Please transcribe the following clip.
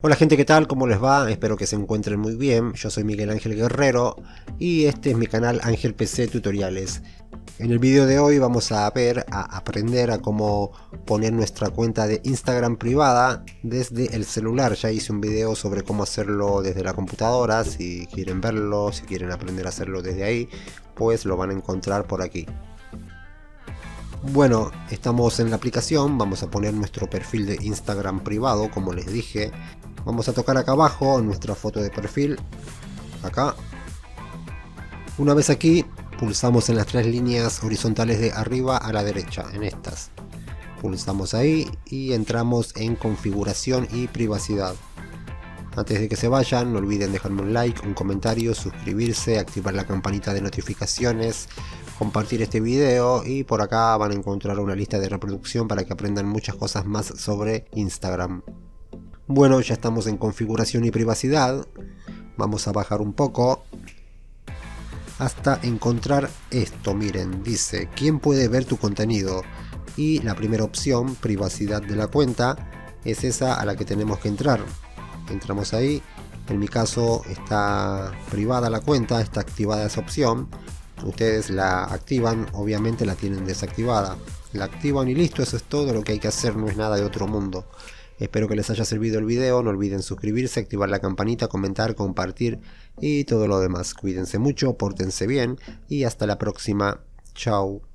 Hola gente, ¿qué tal? ¿Cómo les va? Espero que se encuentren muy bien. Yo soy Miguel Ángel Guerrero y este es mi canal Ángel PC Tutoriales. En el video de hoy vamos a aprender a cómo poner nuestra cuenta de Instagram privada desde el celular. Ya hice un video sobre cómo hacerlo desde la computadora. Si quieren verlo, si quieren aprender a hacerlo desde ahí, pues lo van a encontrar por aquí. Bueno, estamos en la aplicación, vamos a poner nuestro perfil de Instagram privado, como les dije. Vamos a tocar acá abajo nuestra foto de perfil, acá. Una vez aquí, pulsamos en las tres líneas horizontales de arriba a la derecha, en estas. Pulsamos ahí y entramos en configuración y privacidad. Antes de que se vayan, no olviden dejarme un like, un comentario, suscribirse, activar la campanita de notificaciones, compartir este video y por acá van a encontrar una lista de reproducción para que aprendan muchas cosas más sobre Instagram. Bueno, ya estamos en configuración y privacidad. Vamos a bajar un poco hasta encontrar esto. Miren, dice ¿quién puede ver tu contenido? Y la primera opción, privacidad de la cuenta, es esa a la que tenemos que entrar. Entramos ahí. En mi caso está privada la cuenta, está activada esa opción. Ustedes la activan, obviamente la tienen desactivada. La activan y listo, eso es todo lo que hay que hacer, no es nada de otro mundo. Espero que les haya servido el video, no olviden suscribirse, activar la campanita, comentar, compartir y todo lo demás. Cuídense mucho, pórtense bien y hasta la próxima. Chao.